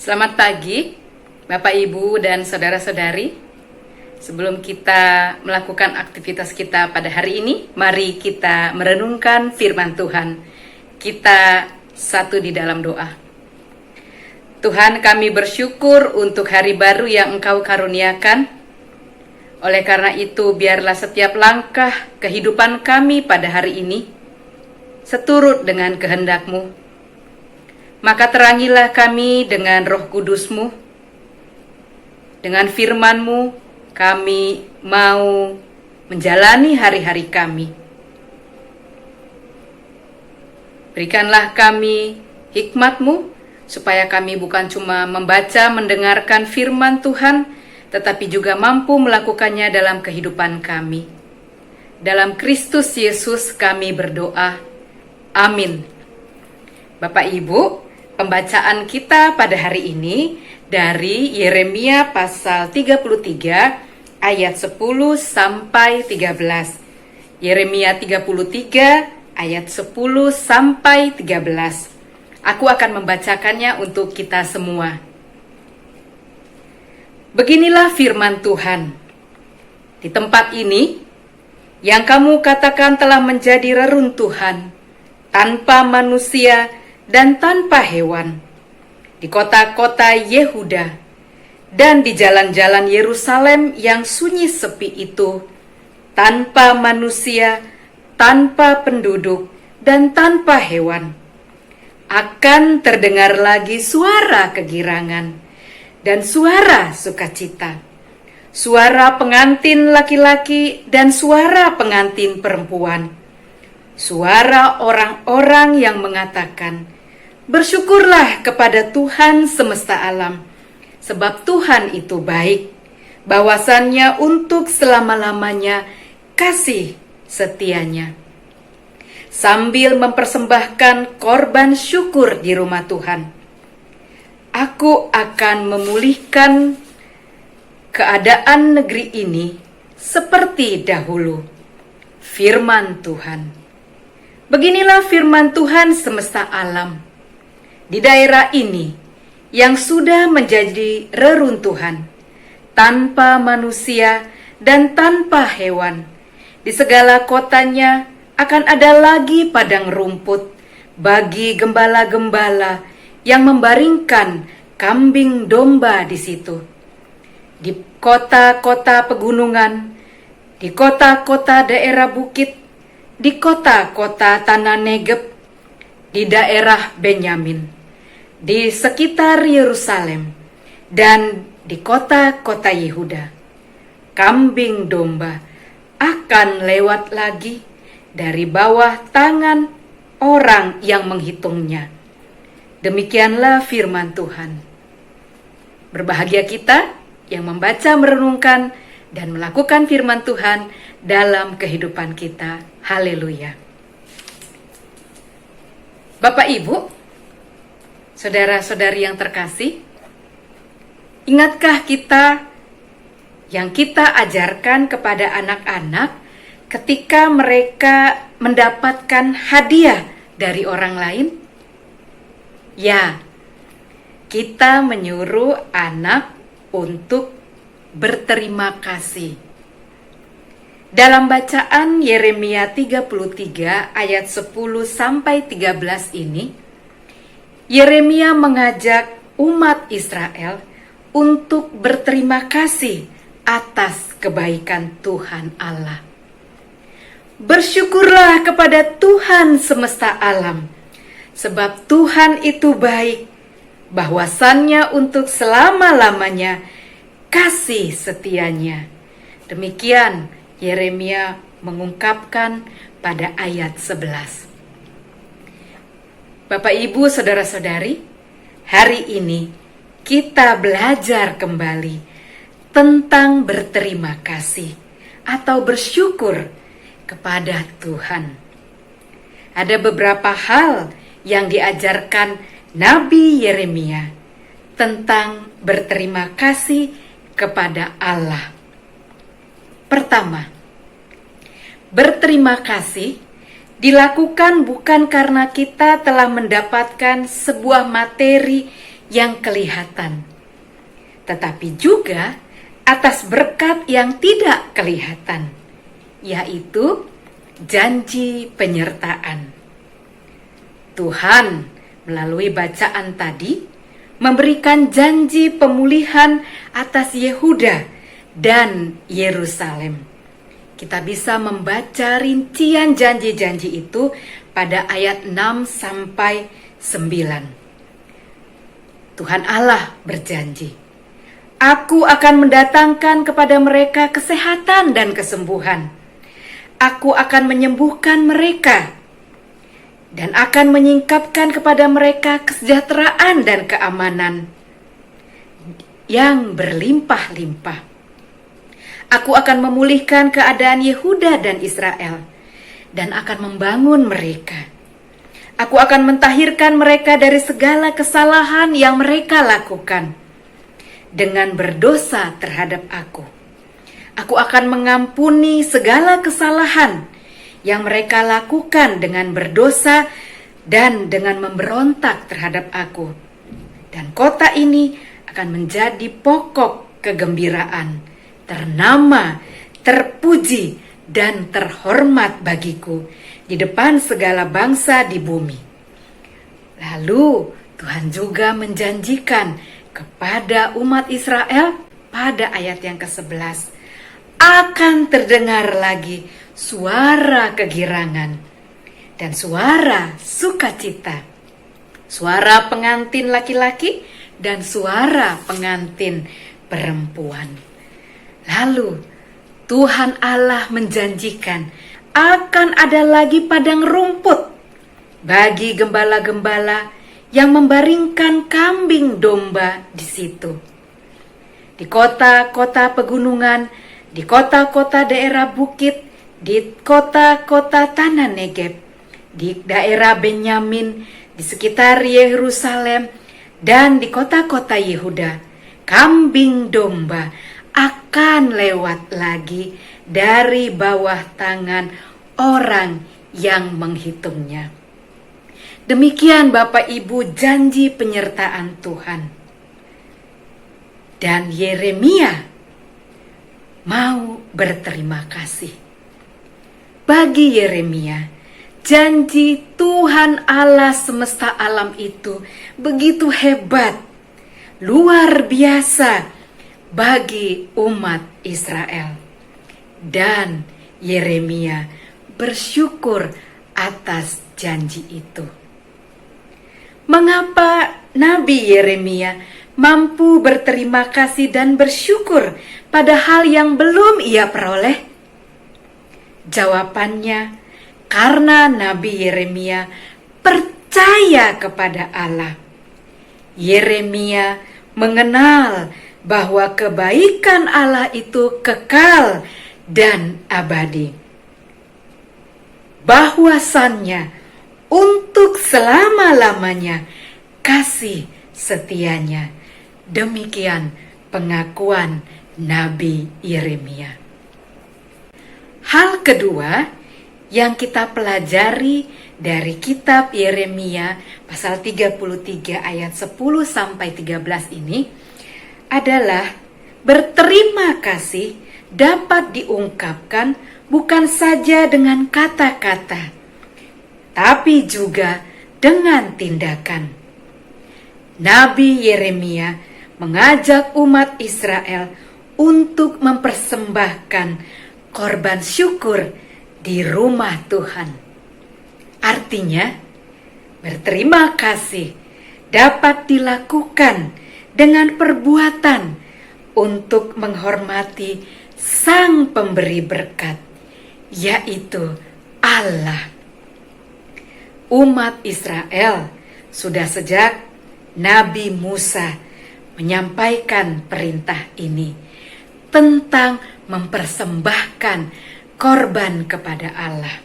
Selamat pagi, Bapak, Ibu, dan saudara-saudari. Sebelum kita melakukan aktivitas kita pada hari ini, mari kita merenungkan firman Tuhan. Kita satu di dalam doa. Tuhan, kami bersyukur untuk hari baru yang Engkau karuniakan. Oleh karena itu, biarlah setiap langkah kehidupan kami pada hari ini seturut dengan kehendak-Mu. Maka terangilah kami dengan Roh Kudus-Mu. Dengan firman-Mu, kami mau menjalani hari-hari kami. Berikanlah kami hikmat-Mu, supaya kami bukan cuma membaca, mendengarkan firman Tuhan, tetapi juga mampu melakukannya dalam kehidupan kami. Dalam Kristus Yesus kami berdoa. Amin. Bapak Ibu, pembacaan kita pada hari ini dari Yeremia pasal 33 ayat 10 sampai 13. Yeremia 33 ayat 10 sampai 13. Aku akan membacakannya untuk kita semua. Beginilah firman Tuhan. Di tempat ini, yang kamu katakan telah menjadi reruntuhan, tanpa manusia dan tanpa hewan, di kota-kota Yehuda dan di jalan-jalan Yerusalem yang sunyi sepi itu, tanpa manusia, tanpa penduduk, dan tanpa hewan, akan terdengar lagi suara kegirangan dan suara sukacita, suara pengantin laki-laki dan suara pengantin perempuan, suara orang-orang yang mengatakan, "Bersyukurlah kepada Tuhan semesta alam, sebab Tuhan itu baik, bahwasannya untuk selama-lamanya kasih setianya." Sambil mempersembahkan korban syukur di rumah Tuhan, aku akan memulihkan keadaan negeri ini seperti dahulu. Firman Tuhan. Beginilah firman Tuhan semesta alam. Di daerah ini yang sudah menjadi reruntuhan, tanpa manusia dan tanpa hewan, di segala kotanya akan ada lagi padang rumput bagi gembala-gembala yang membaringkan kambing domba di situ. Di kota-kota pegunungan, di kota-kota daerah bukit, di kota-kota tanah Negeb, di daerah Benyamin, di sekitar Yerusalem, dan di kota-kota Yehuda, kambing domba akan lewat lagi dari bawah tangan orang yang menghitungnya. Demikianlah firman Tuhan. Berbahagia kita yang membaca, merenungkan, dan melakukan firman Tuhan dalam kehidupan kita. Haleluya. Bapak, Ibu, saudara-saudari yang terkasih, ingatkah kita yang kita ajarkan kepada anak-anak ketika mereka mendapatkan hadiah dari orang lain? Ya, kita menyuruh anak untuk berterima kasih. Dalam bacaan Yeremia 33 ayat 10 sampai 13 ini, Yeremia mengajak umat Israel untuk berterima kasih atas kebaikan Tuhan Allah. Bersyukurlah kepada Tuhan semesta alam, sebab Tuhan itu baik, bahwasannya untuk selama-lamanya kasih setianya. Demikian Yeremia mengungkapkan pada ayat 11. Bapak, Ibu, saudara-saudari, hari ini kita belajar kembali tentang berterima kasih atau bersyukur kepada Tuhan. Ada beberapa hal yang diajarkan Nabi Yeremia tentang berterima kasih kepada Allah. Pertama, berterima kasih dilakukan bukan karena kita telah mendapatkan sebuah materi yang kelihatan, tetapi juga atas berkat yang tidak kelihatan, yaitu janji penyertaan. Tuhan melalui bacaan tadi memberikan janji pemulihan atas Yehuda dan Yerusalem. Kita bisa membaca rincian janji-janji itu pada ayat 6 sampai 9. Tuhan Allah berjanji, Aku akan mendatangkan kepada mereka kesehatan dan kesembuhan. Aku akan menyembuhkan mereka dan akan menyingkapkan kepada mereka kesejahteraan dan keamanan yang berlimpah-limpah. Aku akan memulihkan keadaan Yehuda dan Israel dan akan membangun mereka. Aku akan mentahirkan mereka dari segala kesalahan yang mereka lakukan dengan berdosa terhadap Aku. Aku akan mengampuni segala kesalahan yang mereka lakukan dengan berdosa dan dengan memberontak terhadap Aku. Dan kota ini akan menjadi pokok kegembiraan, ternama, terpuji, dan terhormat bagiku di depan segala bangsa di bumi. Lalu Tuhan juga menjanjikan kepada umat Israel pada ayat yang ke-11, akan terdengar lagi suara kegirangan dan suara sukacita, suara pengantin laki-laki dan suara pengantin perempuan. Lalu Tuhan Allah menjanjikan akan ada lagi padang rumput bagi gembala-gembala yang membaringkan kambing domba di situ. Di kota-kota pegunungan, di kota-kota daerah bukit, di kota-kota tanah Negeb, di daerah Benyamin, di sekitar Yerusalem, dan di kota-kota Yehuda, kambing domba akan lewat lagi dari bawah tangan orang yang menghitungnya. Demikian Bapak Ibu janji penyertaan Tuhan. Dan Yeremia mau berterima kasih. Bagi Yeremia, janji Tuhan Allah semesta alam itu begitu hebat, luar biasa bagi umat Israel. Dan Yeremia bersyukur atas janji itu. Mengapa Nabi Yeremia mampu berterima kasih dan bersyukur pada hal yang belum ia peroleh? Jawabannya, karena Nabi Yeremia percaya kepada Allah. Yeremia mengenal bahwa kebaikan Allah itu kekal dan abadi. Bahwasannya untuk selama-lamanya kasih setianya. Demikian pengakuan Nabi Yeremia. Hal kedua yang kita pelajari dari kitab Yeremia pasal 33 ayat 10 sampai 13 ini adalah berterima kasih dapat diungkapkan bukan saja dengan kata-kata, tapi juga dengan tindakan. Nabi Yeremia mengajak umat Israel untuk mempersembahkan korban syukur di rumah Tuhan. Artinya, berterima kasih dapat dilakukan dengan perbuatan untuk menghormati Sang Pemberi berkat, yaitu Allah. Umat Israel sudah sejak Nabi Musa menyampaikan perintah ini tentang mempersembahkan korban kepada Allah.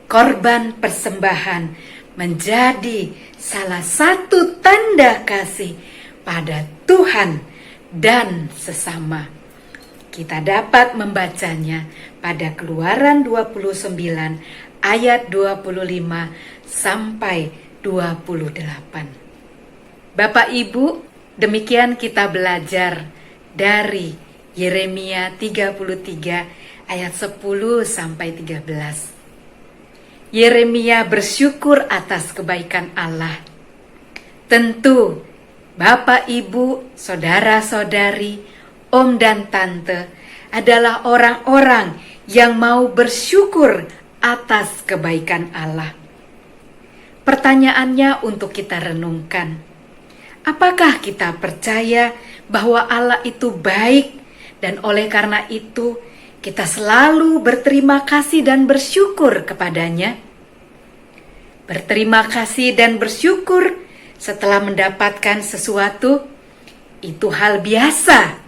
Korban persembahan menjadi salah satu tanda kasih pada Tuhan dan sesama. Kita dapat membacanya pada Keluaran 29 ayat 25 sampai 28. Bapak Ibu, demikian kita belajar dari Yeremia 33 ayat 10 sampai 13. Yeremia bersyukur atas kebaikan Allah. Tentu Bapak, Ibu, saudara-saudari, om dan tante adalah orang-orang yang mau bersyukur atas kebaikan Allah. Pertanyaannya untuk kita renungkan. Apakah kita percaya bahwa Allah itu baik dan oleh karena itu kita selalu berterima kasih dan bersyukur kepadanya? Berterima kasih dan bersyukur setelah mendapatkan sesuatu itu hal biasa.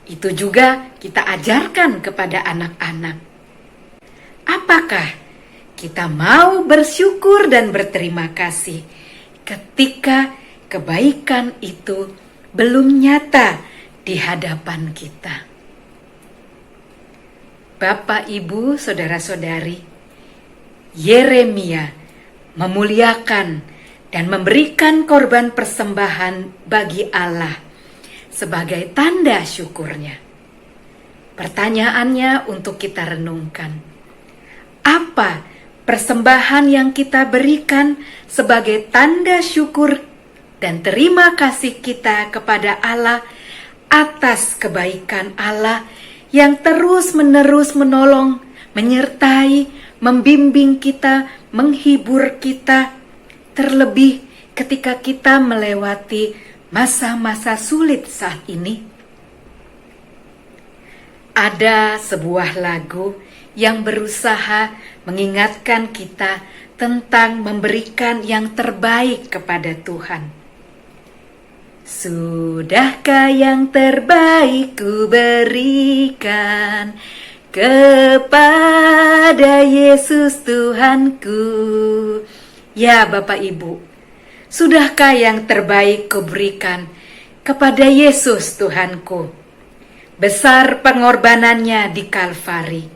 Itu juga kita ajarkan kepada anak-anak. Apakah kita mau bersyukur dan berterima kasih ketika kebaikan itu belum nyata di hadapan kita? Bapak, Ibu, saudara-saudari, Yeremia memuliakan dan memberikan korban persembahan bagi Allah sebagai tanda syukurnya. Pertanyaannya untuk kita renungkan. Apa persembahan yang kita berikan sebagai tanda syukur dan terima kasih kita kepada Allah atas kebaikan Allah yang terus-menerus menolong, menyertai, membimbing kita, menghibur kita, terlebih ketika kita melewati masa-masa sulit saat ini? Ada sebuah lagu yang berusaha mengingatkan kita tentang memberikan yang terbaik kepada Tuhan. Sudahkah yang terbaik ku berikan kepada Yesus Tuhanku? Ya Bapak Ibu, sudahkah yang terbaik ku berikan kepada Yesus Tuhanku? Besar pengorbanannya di Kalvari,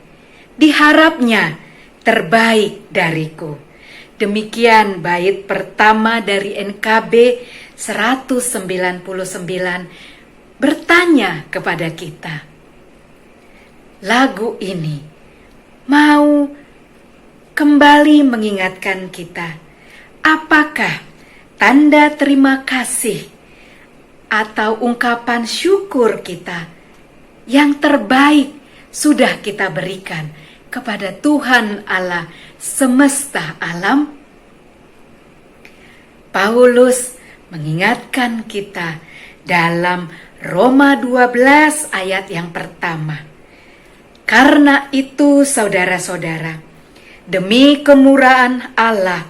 diharapnya terbaik dariku. Demikian bait pertama dari NKB 199 bertanya kepada kita. Lagu ini mau kembali mengingatkan kita, apakah tanda terima kasih atau ungkapan syukur kita yang terbaik sudah kita berikan kepada Tuhan Allah semesta alam? Paulus mengingatkan kita dalam Roma 12 ayat yang pertama. Karena itu saudara-saudara, demi kemurahan Allah,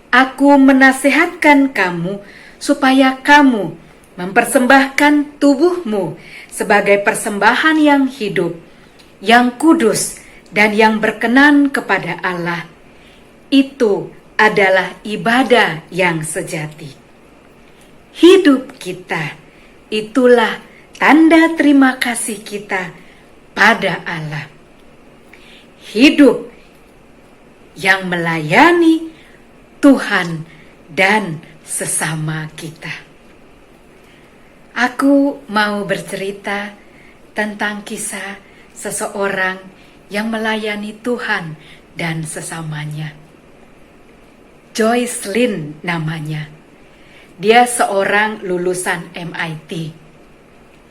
aku menasihatkan kamu supaya kamu mempersembahkan tubuhmu sebagai persembahan yang hidup, yang kudus, dan yang berkenan kepada Allah. Itu adalah ibadah yang sejati. Hidup kita, itulah tanda terima kasih kita pada Allah. Hidup yang melayani Tuhan dan sesama kita. Aku mau bercerita tentang kisah seseorang yang melayani Tuhan dan sesamanya. Joyce Lin namanya. Dia seorang lulusan MIT.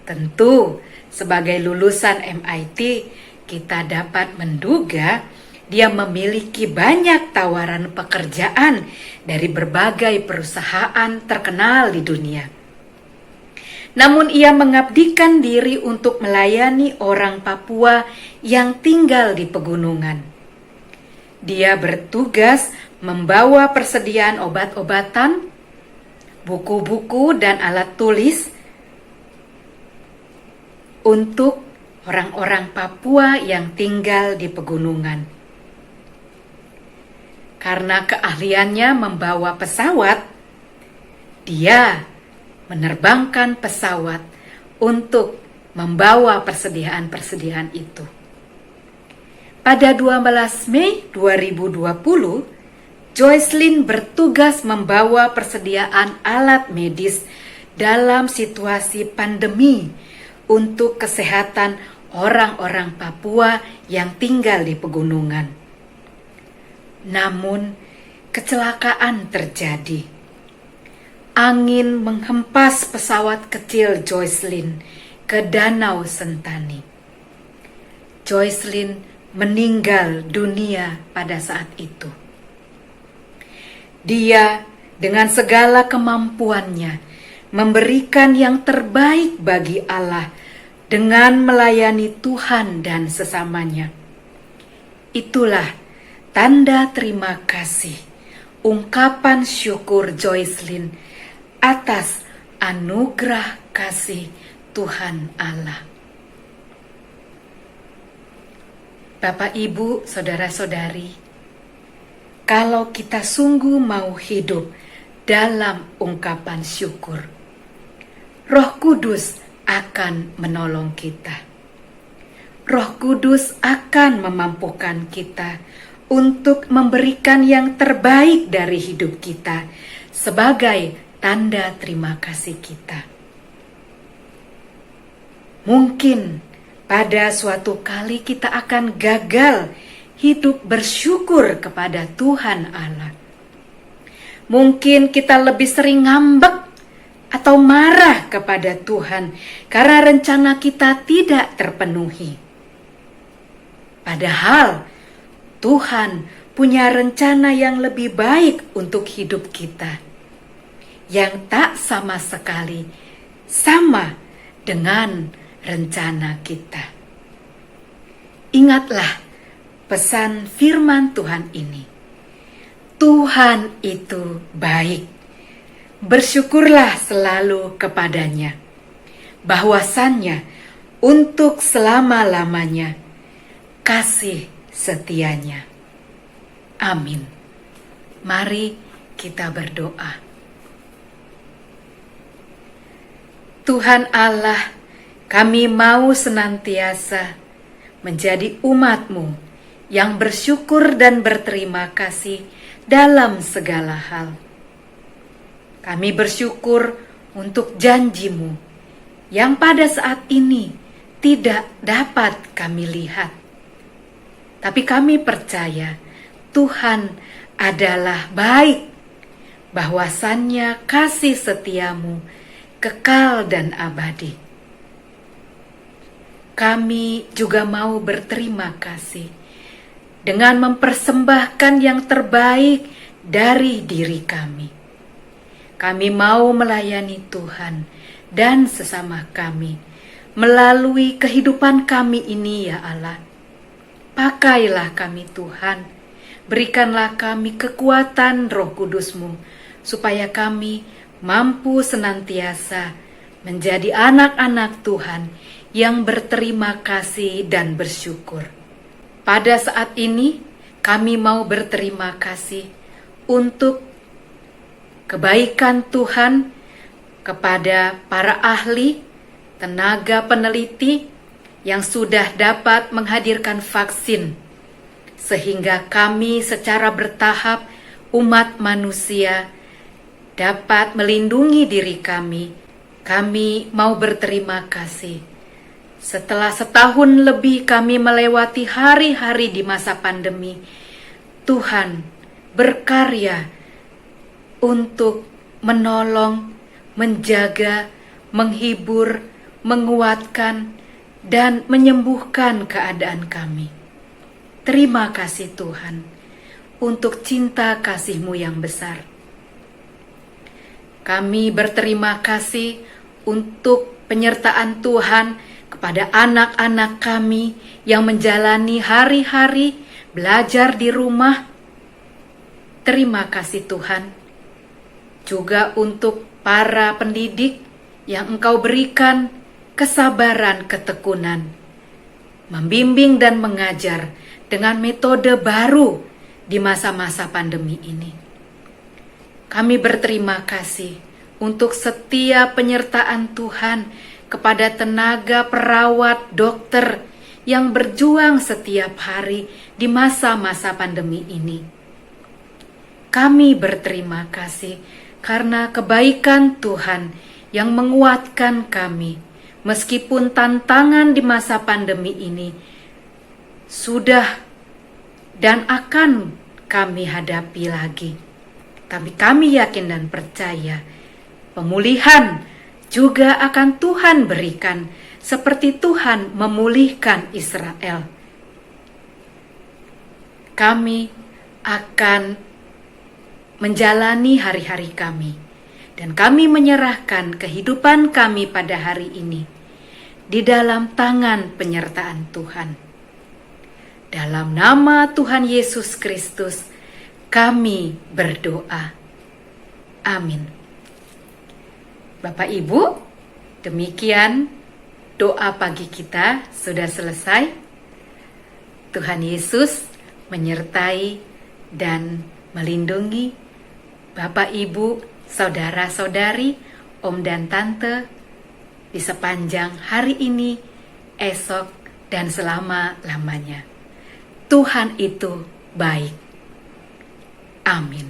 Tentu sebagai lulusan MIT kita dapat menduga dia memiliki banyak tawaran pekerjaan dari berbagai perusahaan terkenal di dunia. Namun ia mengabdikan diri untuk melayani orang Papua yang tinggal di pegunungan. Dia bertugas membawa persediaan obat-obatan, buku-buku dan alat tulis untuk orang-orang Papua yang tinggal di pegunungan. Karena keahliannya membawa pesawat, dia menerbangkan pesawat untuk membawa persediaan-persediaan itu. Pada 12 Mei 2020, Joycelyn bertugas membawa persediaan alat medis dalam situasi pandemi untuk kesehatan orang-orang Papua yang tinggal di pegunungan. Namun, kecelakaan terjadi. Angin menghempas pesawat kecil Joycelyn ke Danau Sentani. Joycelyn meninggal dunia pada saat itu. Dia dengan segala kemampuannya memberikan yang terbaik bagi Allah dengan melayani Tuhan dan sesamanya. Itulah tanda terima kasih, ungkapan syukur Joycelyn atas anugerah kasih Tuhan Allah. Bapak, Ibu, saudara-saudari, kalau kita sungguh mau hidup dalam ungkapan syukur, Roh Kudus akan menolong kita. Roh Kudus akan memampukan kita untuk memberikan yang terbaik dari hidup kita sebagai tanda terima kasih kita. Mungkin pada suatu kali kita akan gagal hidup bersyukur kepada Tuhan Allah. Mungkin kita lebih sering ngambek atau marah kepada Tuhan karena rencana kita tidak terpenuhi. Padahal Tuhan punya rencana yang lebih baik untuk hidup kita, yang tak sama sekali sama dengan rencana kita. Ingatlah pesan firman Tuhan ini. Tuhan itu baik. Bersyukurlah selalu kepadanya, bahwasannya untuk selama-lamanya kasih setianya. Amin. Mari kita berdoa. Tuhan Allah, kami mau senantiasa menjadi umat-Mu yang bersyukur dan berterima kasih dalam segala hal. Kami bersyukur untuk janji-Mu yang pada saat ini tidak dapat kami lihat. Tapi kami percaya Tuhan adalah baik, bahwasannya kasih setia-Mu kekal dan abadi. Kami juga mau berterima kasih dengan mempersembahkan yang terbaik dari diri kami. Kami mau melayani Tuhan dan sesama kami melalui kehidupan kami ini, ya Allah. Pakailah kami Tuhan, berikanlah kami kekuatan Roh Kudus-Mu, supaya kami mampu senantiasa menjadi anak-anak Tuhan yang berterima kasih dan bersyukur. Pada saat ini, kami mau berterima kasih untuk kebaikan Tuhan kepada para ahli, tenaga peneliti yang sudah dapat menghadirkan vaksin, sehingga kami secara bertahap umat manusia dapat melindungi diri kami. Kami mau berterima kasih. Setelah setahun lebih kami melewati hari-hari di masa pandemi, Tuhan berkarya untuk menolong, menjaga, menghibur, menguatkan, dan menyembuhkan keadaan kami. Terima kasih Tuhan untuk cinta kasih-Mu yang besar. Kami berterima kasih untuk penyertaan Tuhan kepada anak-anak kami yang menjalani hari-hari belajar di rumah. Terima kasih Tuhan juga untuk para pendidik yang Engkau berikan kesabaran, ketekunan, membimbing dan mengajar dengan metode baru di masa-masa pandemi ini. Kami berterima kasih untuk setiap penyertaan Tuhan kepada tenaga perawat, dokter yang berjuang setiap hari di masa-masa pandemi ini. Kami berterima kasih karena kebaikan Tuhan yang menguatkan kami, meskipun tantangan di masa pandemi ini sudah dan akan kami hadapi lagi. Tapi kami yakin dan percaya pemulihan juga akan Tuhan berikan, seperti Tuhan memulihkan Israel. Kami akan menjalani hari-hari kami, dan kami menyerahkan kehidupan kami pada hari ini di dalam tangan penyertaan Tuhan. Dalam nama Tuhan Yesus Kristus, kami berdoa. Amin. Bapak Ibu, demikian doa pagi kita sudah selesai. Tuhan Yesus menyertai dan melindungi Bapak Ibu, saudara-saudari, om dan tante di sepanjang hari ini, esok, dan selama-lamanya. Tuhan itu baik. Amin.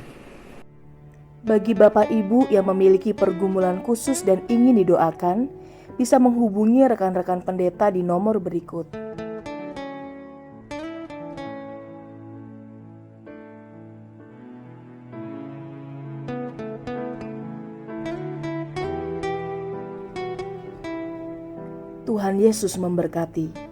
Bagi Bapak Ibu yang memiliki pergumulan khusus dan ingin didoakan, bisa menghubungi rekan-rekan pendeta di nomor berikut. Tuhan Yesus memberkati.